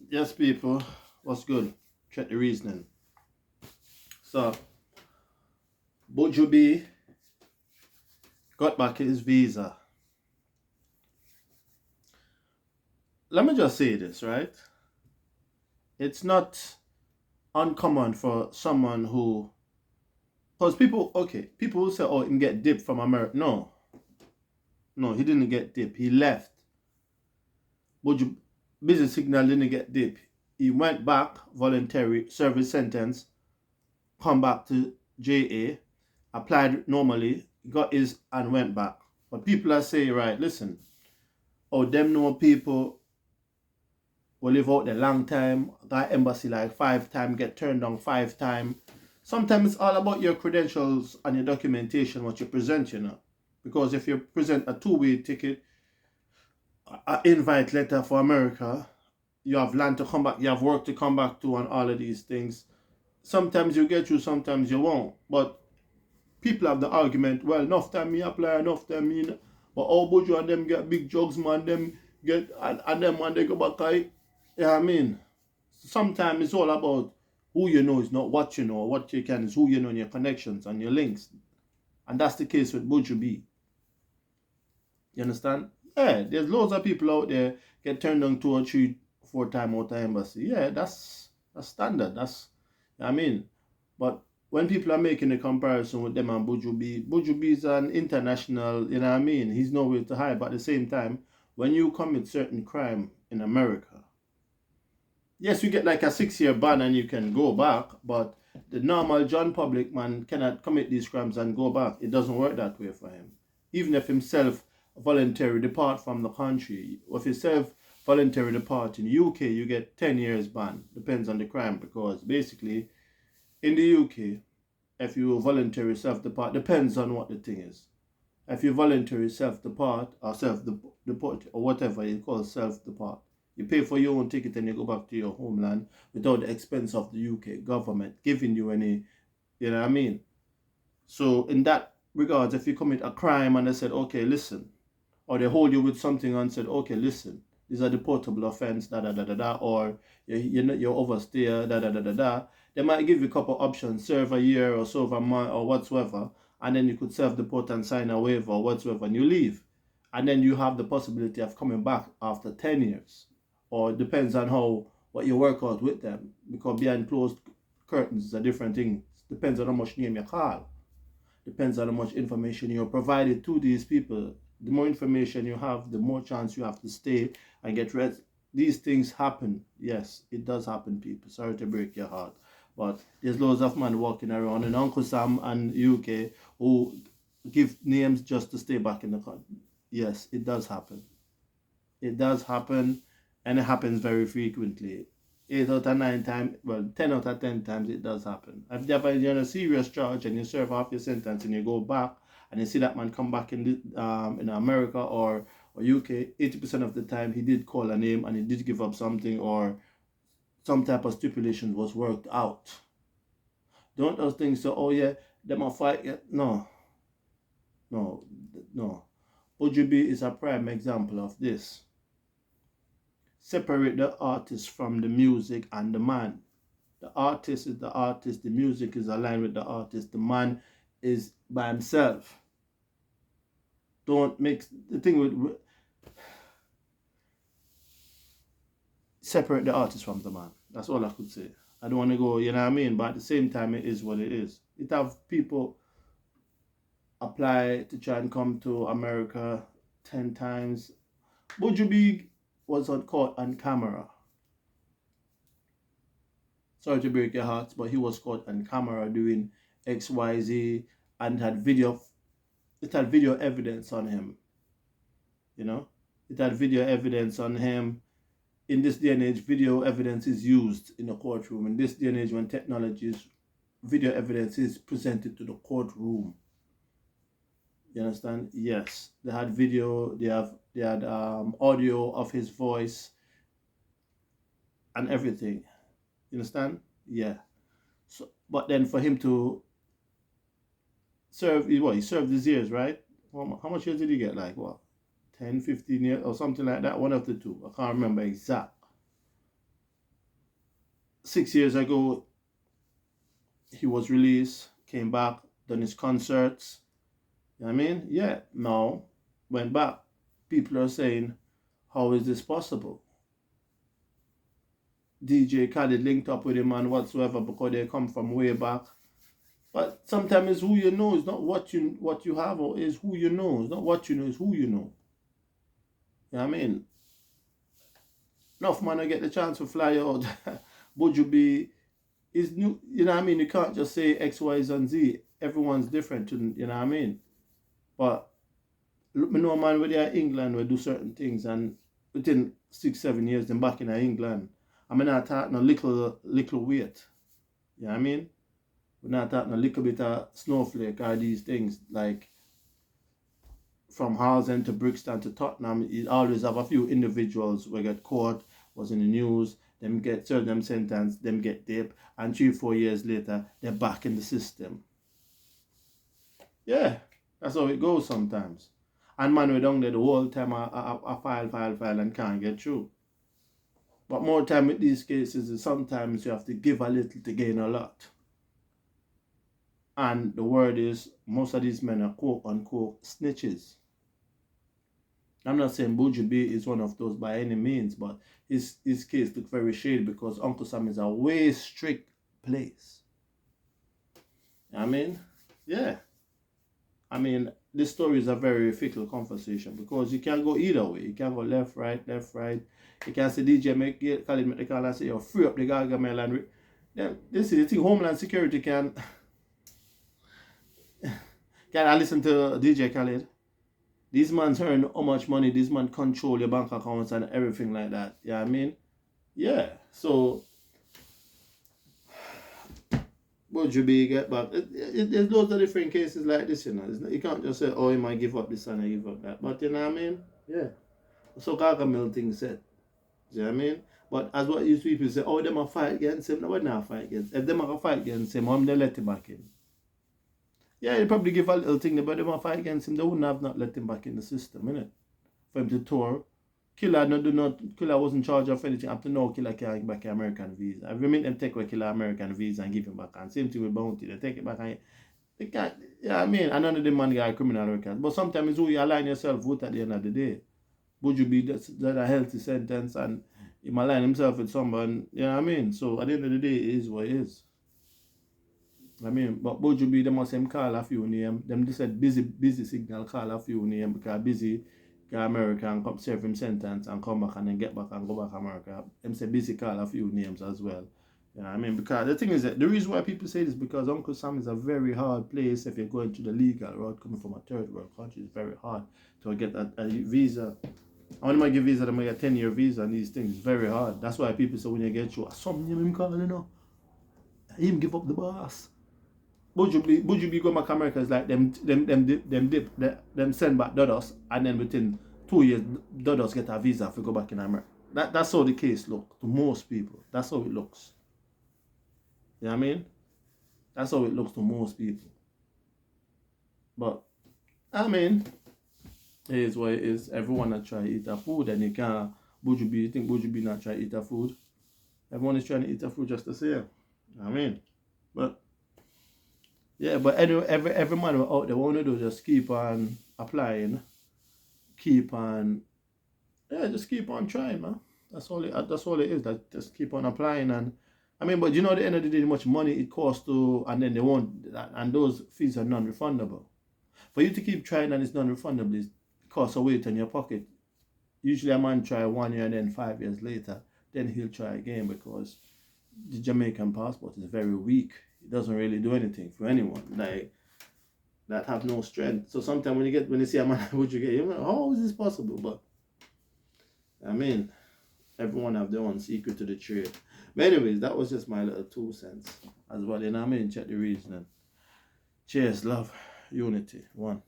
Yes, people, what's good? Check the reasoning. So, Buju B got back his visa. Let me just say this, right? It's not uncommon for someone who, because people will say, oh, he can get dip from America. No, he didn't get dip. He left. Buju Business Signal didn't get dip. He went back, voluntary service sentence, come back to JA, applied normally, got his and went back. But people are saying, right, listen, oh, them know people will live out there long time, got embassy like 5 times, get turned down 5 times. Sometimes it's all about your credentials and your documentation, what you present, Because if you present a two-way ticket, an invite letter for America, you have land to come back, you have work to come back to, and all of these things. Sometimes you get through, sometimes you won't. But people have the argument, well, enough time me apply, enough time me. But all Buju and them get big jugs, man, them get, and them when they go back, yeah, I mean, sometimes it's all about who you know, is not what you know, or what you can, is who you know, and your connections and your links. And that's the case with Buju B. You understand? Yeah, there's loads of people out there get turned down 2 or 3, 4 times out of embassy. Yeah, that's standard. I mean, but when people are making a comparison with them and Buju B is an international, you know what I mean? He's nowhere to hide. But at the same time, when you commit certain crime in America, yes, you get like a 6 year ban and you can go back, but the normal John Public man cannot commit these crimes and go back. It doesn't work that way for him. Even if himself voluntarily depart from the country, if himself voluntarily depart in the UK, you get 10 years ban. Depends on the crime, because basically in the UK, if you voluntarily self-depart, depends on what the thing is. If you voluntarily self-depart or self-deport or whatever you call self-depart, you pay for your own ticket and you go back to your homeland without the expense of the UK government giving you any, you know what I mean? So in that regards, if you commit a crime and they said, okay, listen, or they hold you with something and said, okay, listen, this is a deportable offense, da da da da da, or you're overstay, da da da da da, they might give you a couple options, serve a year or serve a month or whatsoever, and then you could self-deport and sign a waiver or whatsoever, and you leave. And then you have the possibility of coming back after 10 years. Or it depends on what you work out with them, because behind closed curtains is a different thing. It depends on how much name you call. Depends on how much information you're provided to these people. The more information you have, the more chance you have to stay and get rest. These things happen. Yes, it does happen, people. Sorry to break your heart. But there's loads of men walking around in Uncle Sam and UK who give names just to stay back in the country. Yes, it does happen. It does happen, and it happens very frequently. 8 out of 9 times, well, 10 out of 10 times it does happen. If you're on a serious charge and you serve off your sentence and you go back and you see that man come back in America or UK, 80% of the time he did call a name and he did give up something, or some type of stipulation was worked out. Don't those things say, oh yeah, them a fight. Yeah. No, no, no. Buju B is a prime example of this. Separate the artist from the music and the man. The artist is the artist, the music is aligned with the artist, the man is by himself. Don't mix the thing with separate the artist from the man. That's all I could say. I don't want to go, you know what I mean? But at the same time, it is what it is. It have people apply to try and come to America 10 times. Buju B was on caught on camera. Sorry to break your hearts, but he was caught on camera doing XYZ and had video. It had video evidence on him. You know, it had video evidence on him. In this day and age, video evidence is used in a courtroom. In this day and age, when technology is, video evidence is presented to the courtroom. You understand? Yes, they had video. They had audio of his voice and everything. You understand? Yeah. So, but then for him to serve, he served his years, right? How much years did he get? Like what? 10, 15 years or something like that? One of the two. I can't remember exact. 6 years ago, he was released, came back, done his concerts. You know what I mean? Yeah, now, went back. People are saying, how is this possible? DJ Khaled linked up with him and whatsoever because they come from way back. But sometimes it's who you know, it's not what you have, or is who you know. It's not what you know, it's who you know. You know what I mean? Enough man I get the chance to fly out. Buju be is new, you know what I mean? You can't just say X, Y, and Z. Everyone's different, you know what I mean? But look, me know a man where they are England will do certain things, and within 6, 7 years them back in England. I mean not talking a little weight. You know what I mean? We're not talking a little bit of snowflake or these things like from Harlesden to Brixton to Tottenham. You always have a few individuals who get caught, was in the news, them get served them sentence, them get dip, and 3, 4 years later they're back in the system. Yeah, that's how it goes sometimes. And man, we're down there the whole time I file and can't get through. But more time with these cases is sometimes you have to give a little to gain a lot. And the word is, most of these men are quote unquote snitches. I'm not saying Buju B is one of those by any means, but his case looked very shady because Uncle Sam is a way strict place. I mean, yeah. I mean, this story is a very fickle conversation because you can't go either way. You can't go left, right. You can't say DJ Khaled make the call and say, yo, free up the Gargamel and this is the thing, Homeland Security can I listen to DJ Khaled? These man's earn how much money, these man control your bank accounts and everything like that. You know what I mean? Yeah. So Buju B get back. There's loads of different cases like this, you know. You can't just say, oh, he might give up this and I give up that. But you know what I mean? Yeah. So Gargamel thing said. You know what I mean? But as what these people say, oh, them a fight against him. No, we're not fight against him. If them a fight against him, they let him back in. Yeah, they probably give a little thing, but them a fight against him, they wouldn't have not let him back in the system, innit? For him to tour. Killer wasn't charged of anything. Up to now, Killer can't get back an American visa. If you make them take away Killer American visa and give him back, and same thing with Bounty, they take it back and they can't, yeah, I mean, and none of them man got a criminal record. But sometimes it's who you align yourself with at the end of the day. Buju B that's a healthy sentence and he might align himself with someone, you know what I mean? So at the end of the day, it is what it is. I mean, but Buju B, they must him call a few names. Them they said busy signal call a few names because busy go America and come serve him sentence and come back and then get back and go back to America. Them say busy call a few names as well. You know what I mean? Because the thing is that the reason why people say this is because Uncle Sam is a very hard place if you're going to the legal route coming from a third world country. It's very hard to get a visa. And when I give visa, they might get a 10-year visa and these things. It's very hard. That's why people say when you get through, some name him call, you know. Him give up the boss. Buju B go back to America is like them send back Dodos and then within 2 years Dodos get a visa to go back in America. That's how the case looks to most people. That's how it looks. You know what I mean? That's how it looks to most people. But I mean, it is what it is. Everyone that try to eat their food and you can't you think Buju B not try to eat their food? Everyone is trying to eat their food just the same. You know what I mean? But yeah, but anyway, every man out there, what want to do just keep on applying, just keep on trying, man. That's all it is. That just keep on applying and I mean, but you know, at the end of the day, how much money it costs to, and then they won't, and those fees are non-refundable. For you to keep trying and it's non-refundable, it costs a weight on your pocket. Usually a man try 1 year and then 5 years later, then he'll try again because the Jamaican passport is very weak. It doesn't really do anything for anyone like that have no strength. So sometimes when you see a man, would you get? You're like, how is this possible? But I mean, everyone have their own secret to the trade. But anyways, that was just my little 2 cents as well. You know what I mean? Check the reasoning. Cheers, love, unity, one.